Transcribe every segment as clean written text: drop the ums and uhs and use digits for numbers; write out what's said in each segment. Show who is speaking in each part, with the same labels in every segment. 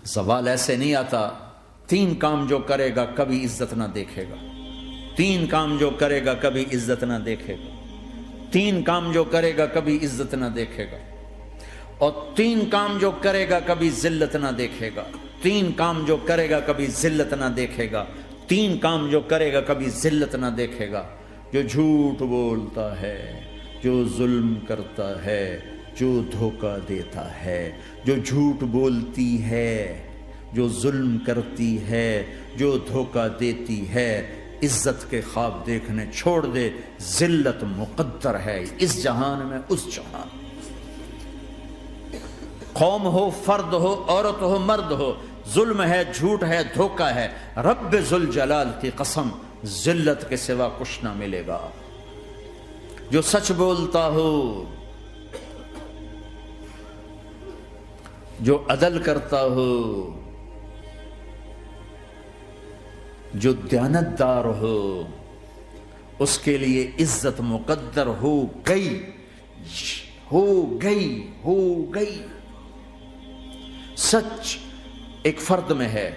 Speaker 1: زوال ایسے نہیں آتا. 3 کام جو کرے گا کبھی عزت نہ دیکھے گا. 3 کام جو کرے گا کبھی عزت نہ دیکھے گا. 3 کام جو کرے گا کبھی عزت نہ دیکھے گا. اور 3 کام جو کرے گا کبھی ذلت نہ دیکھے گا. 3 کام جو کرے گا کبھی ذلت نہ دیکھے گا. 3 کام جو کرے گا کبھی ذلت نہ دیکھے گا. جو جھوٹ بولتا ہے، جو ظلم کرتا ہے، جو دھوکہ دیتا ہے، جو جھوٹ بولتی ہے، جو ظلم کرتی ہے، جو دھوکہ دیتی ہے، عزت کے خواب دیکھنے چھوڑ دے. ذلت مقدر ہے اس جہان میں اس جہان. قوم ہو، فرد ہو، عورت ہو، مرد ہو، ظلم ہے، جھوٹ ہے، دھوکہ ہے، رب ذوالجلال کی قسم ذلت کے سوا کچھ نہ ملے گا. جو سچ بولتا ہو، جو عدل کرتا ہو، جو دیانتدار ہو، اس کے لیے عزت مقدر ہو گئی، ہو گئی، ہو گئی. سچ ایک فرد میں ہے،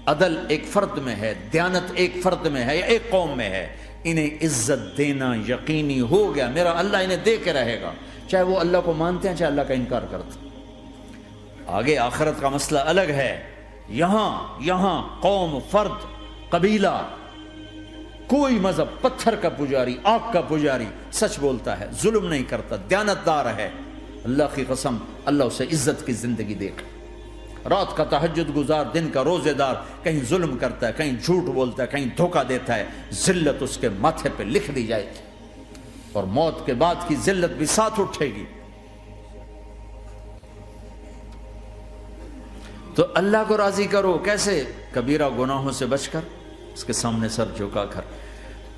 Speaker 1: عدل ایک فرد میں ہے، دیانت ایک فرد میں ہے یا ایک قوم میں ہے. انہیں عزت دینا یقینی ہو گیا. میرا اللہ انہیں دے کے رہے گا، چاہے وہ اللہ کو مانتے ہیں چاہے اللہ کا انکار کرتے ہیں. آگے آخرت کا مسئلہ الگ ہے. یہاں قوم، فرد، قبیلہ، کوئی مذہب، پتھر کا پجاری، آگ کا پجاری، سچ بولتا ہے، ظلم نہیں کرتا، دیانتدار ہے، اللہ کی قسم اللہ اسے عزت کی زندگی دے گا. رات کا تہجد گزار، دن کا روزے دار، کہیں ظلم کرتا ہے، کہیں جھوٹ بولتا ہے، کہیں دھوکہ دیتا ہے، ذلت اس کے ماتھے پہ لکھ دی جائے گی اور موت کے بعد کی ذلت بھی ساتھ اٹھے گی. تو اللہ کو راضی کرو. کیسے؟ کبیرہ گناہوں سے بچ کر، اس کے سامنے سر جھکا کر.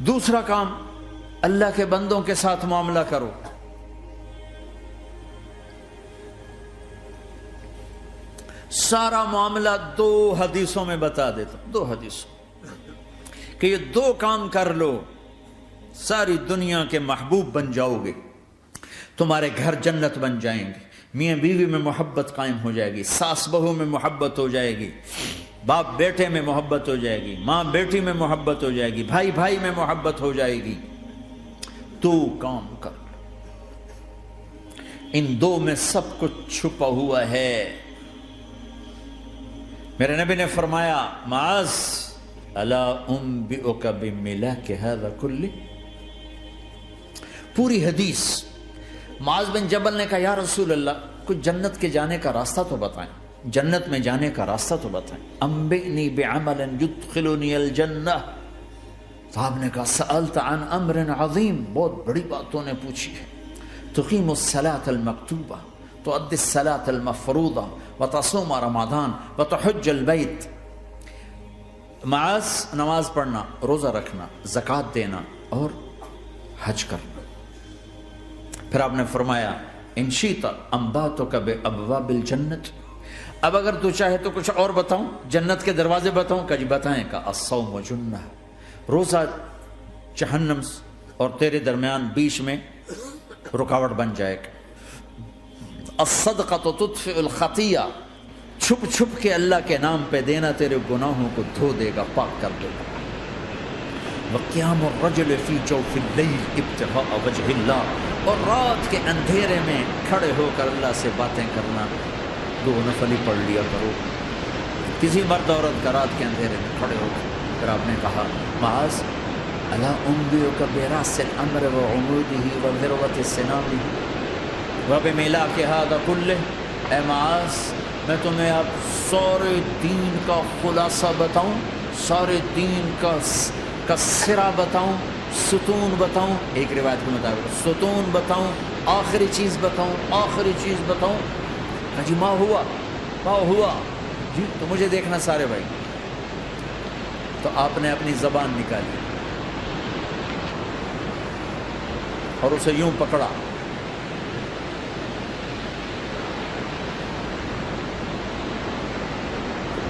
Speaker 1: دوسرا کام، اللہ کے بندوں کے ساتھ معاملہ کرو. سارا معاملہ 2 حدیثوں میں بتا دیتا ہوں. 2 حدیثوں کہ یہ 2 کام کر لو، ساری دنیا کے محبوب بن جاؤ گے. تمہارے گھر جنت بن جائیں گے. میاں بیوی میں محبت قائم ہو جائے گی، ساس بہو میں محبت ہو جائے گی، باپ بیٹے میں محبت ہو جائے گی، ماں بیٹی میں محبت ہو جائے گی، بھائی بھائی میں محبت ہو جائے گی. 2 کام کر لو. ان 2 میں سب کچھ چھپا ہوا ہے. میرے نبی نے فرمایا، معاذ الا انبئک بملاک ھذا کلہ. پوری حدیث. معاذ بن جبل نے کہا یا رسول اللہ، کچھ جنت کے جانے کا راستہ تو بتائیں، جنت میں جانے کا راستہ تو بتائیں. انبئنی بعمل یدخلنی الجنہ. صاحب نے کہا سألت عن امر عظیم، بہت بڑی باتوں نے پوچھی ہے. تقیم الصلاۃ المکتوبہ، تؤدی الصلاۃ المفروضہ، وتصوم رمضان، وتحج البیت. معاذ نماز پڑھنا، روزہ رکھنا، زکوٰۃ دینا اور حج کرنا. پھر آپ نے فرمایا ان شئت انباتک بابواب الجنت. اب اگر تو چاہے تو کچھ اور بتاؤں، جنت کے دروازے بتاؤں؟ کہ جی بتائیں. کہ الصوم جنہ، روزہ جہنم اور تیرے درمیان بیچ میں رکاوٹ بن جائے گا. الصدقۃ تطفئ الخطیہ، چھپ چھپ کے اللہ کے نام پہ دینا تیرے گناہوں کو دھو دے گا، پاک کر دے گا. وقیام الرجل فی جوف اللیل ابتغاء وجہ اللہ، اور رات کے اندھیرے میں کھڑے ہو کر اللہ سے باتیں کرنا. 2 نفل ہی پڑھ لیا کرو، کسی مرد عورت کا رات کے اندھیرے میں کھڑے ہو کر. پھر آپ نے کہا معاذ الا انبئک براس الامر وعمودہ وذروۃ سنامہ وبملاک ھذا کلہ. اے معاذ، میں تمہیں اب سارے دین کا خلاصہ بتاؤں، سارے دین کا سرا بتاؤں، ستون بتاؤں. ایک روایت کے مطابق ستون بتاؤں، آخری چیز بتاؤں، آخری چیز بتاؤں. جی ما ہوا جی، تو مجھے دیکھنا سارے بھائی. تو آپ نے اپنی زبان نکالی اور اسے یوں پکڑا.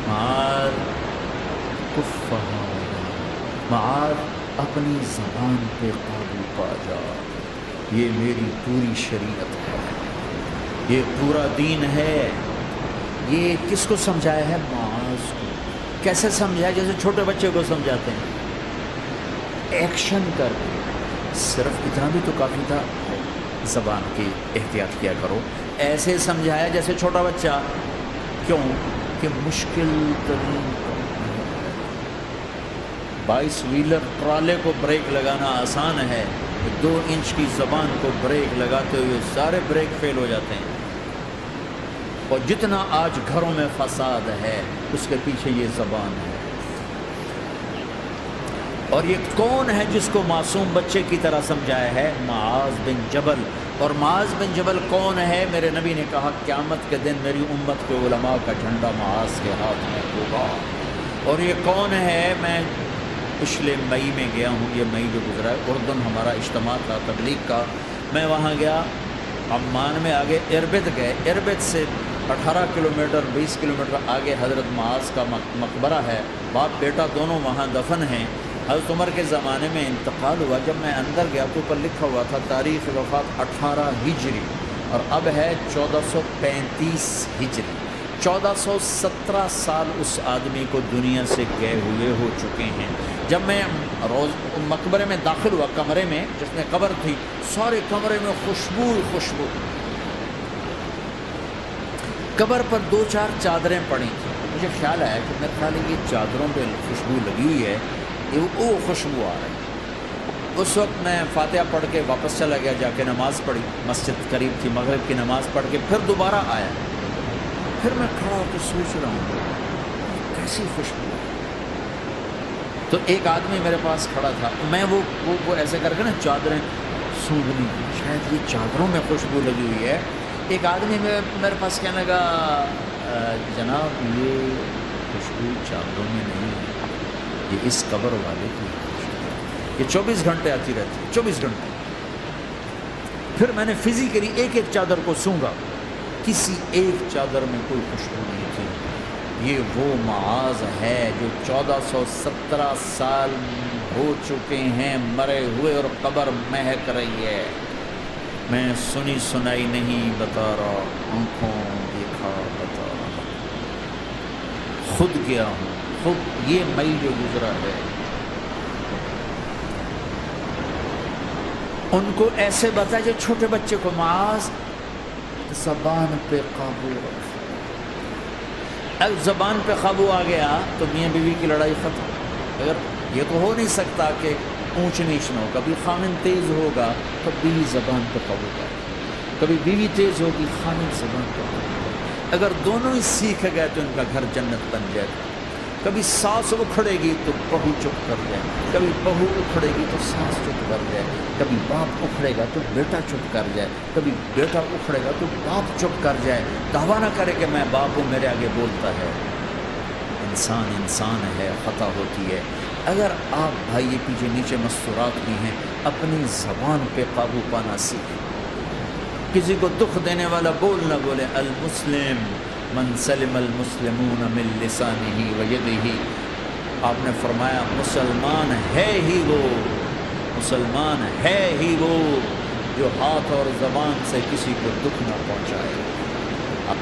Speaker 1: معاذ معاذ اپنی زبان پہ قابو پا جا. یہ میری پوری شریعت ہے، یہ پورا دین ہے، یہ کس کو سمجھایا ہے؟ معاذ کو۔ کیسے سمجھایا؟ جیسے چھوٹے بچے کو سمجھاتے ہیں، ایکشن کر کے۔ صرف اتنا بھی تو کافی تھا، زبان کی احتیاط کیا کرو۔ ایسے سمجھایا جیسے چھوٹا بچہ۔ کیوں؟ کہ مشکل ترین 22 ویلر ٹرالے کو بریک لگانا آسان ہے، 2 انچ کی زبان کو بریک لگاتے ہوئے سارے بریک فیل ہو جاتے ہیں۔ اور جتنا آج گھروں میں فساد ہے اس کے پیچھے یہ زبان ہے۔ اور یہ کون ہے جس کو معصوم بچے کی طرح سمجھایا ہے؟ معاذ بن جبل۔ اور معاذ بن جبل کون ہے؟ میرے نبی نے کہا قیامت کے دن میری امت کے علماء کا جھنڈا معاذ کے ہاتھ میں ہوگا۔ اور یہ کون ہے؟ میں پچھلے مئی میں گیا ہوں، یہ مئی جو گزرا ہے، اردن ہمارا اجتماع تھا تبلیغ کا، میں وہاں گیا، عمان میں آگے اربد گئے، اربد سے 18 کلومیٹر 20 کلومیٹر آگے حضرت معاذ کا مقبرہ ہے، باپ بیٹا دونوں وہاں دفن ہیں۔ حضرت عمر کے زمانے میں انتقال ہوا، جب میں اندر گیا تو اوپر لکھا ہوا تھا تاریخ وفات 18 ہجری، اور اب ہے 1435 ہجری۔ 1417 سال اس آدمی کو دنیا سے گئے ہوئے ہو چکے ہیں۔ جب میں مقبرے میں داخل ہوا، کمرے میں جس میں قبر تھی، سارے کمرے میں خوشبو خوشبو، قبر پر 2-4 چادریں پڑی تھیں۔ مجھے خیال آیا کہ میرا خیال ہے یہ چادروں پہ خوشبو لگی ہوئی ہے، وہ خوشبو آ رہی۔ اس وقت میں فاتحہ پڑھ کے واپس چلا گیا، جا کے نماز پڑھی، مسجد قریب تھی، مغرب کی نماز پڑھ کے پھر دوبارہ آیا، پھر میں کھڑا ہو کے سوچ رہا ہوں کیسی خوشبو ہے۔ تو ایک آدمی میرے پاس کھڑا تھا، میں وہ ایسے کر کے نا چادریں سونگھنی، شاید یہ چادروں میں خوشبو لگی ہوئی ہے۔ ایک آدمی میرے پاس کہنے لگا جناب یہ خوشبو چادروں میں نہیں ہے، یہ اس قبر والے کی خوشبو، یہ 24 گھنٹے آتی رہتی ہے، 24 گھنٹے۔ پھر میں نے فزیکلی ایک ایک چادر کو سونگا، کسی ایک چادر میں کوئی خوشبو نہیں تھی۔ یہ وہ معاذ ہے جو 1417 سال ہو چکے ہیں مرے ہوئے، اور قبر مہک رہی ہے۔ میں سنی سنائی نہیں بتا رہا، آنکھوں دیکھا بتا رہا، خود گیا ہوں، خود یہ مئی جو گزرا ہے۔ ان کو ایسے بتا جو چھوٹے بچے کو، معاذ زبان پہ قابو رکھ۔ اگر زبان پہ قابو آ گیا تو میاں بیوی کی لڑائی ختم۔ اگر یہ تو ہو نہیں سکتا کہ اونچ نیچ نہ ہو، کبھی خامن تیز ہوگا تو بیوی زبان پہ قابو کرے، کبھی بیوی تیز ہوگی خامن زبان پہ قابو کرے۔ اگر دونوں ہی سیکھ گئے تو ان کا گھر جنت بن جائے۔ کبھی ساس اکھڑے گی تو بہو چپ کر جائے، کبھی بہو اکھڑے گی تو ساس چپ کر جائے، کبھی باپ اکھڑے گا تو بیٹا چپ کر جائے، کبھی بیٹا اکھڑے گا تو باپ چپ کر جائے، دعویٰ نہ کرے کہ میں باپ ہوں میرے آگے بولتا ہے۔ انسان انسان ہے، خطا ہوتی ہے۔ اگر آپ بھائی پیچھے نیچے مستورات بھی ہیں، اپنی زبان پہ قابو پانا سیکھیں۔ کسی کو دکھ دینے والا بول نہ بولے۔ المسلم من سلم المسلمون من لسانہ و یدہ، آپ نے فرمایا مسلمان ہے ہی وہ، مسلمان ہے ہی وہ جو ہاتھ اور زبان سے کسی کو دکھ نہ پہنچائے۔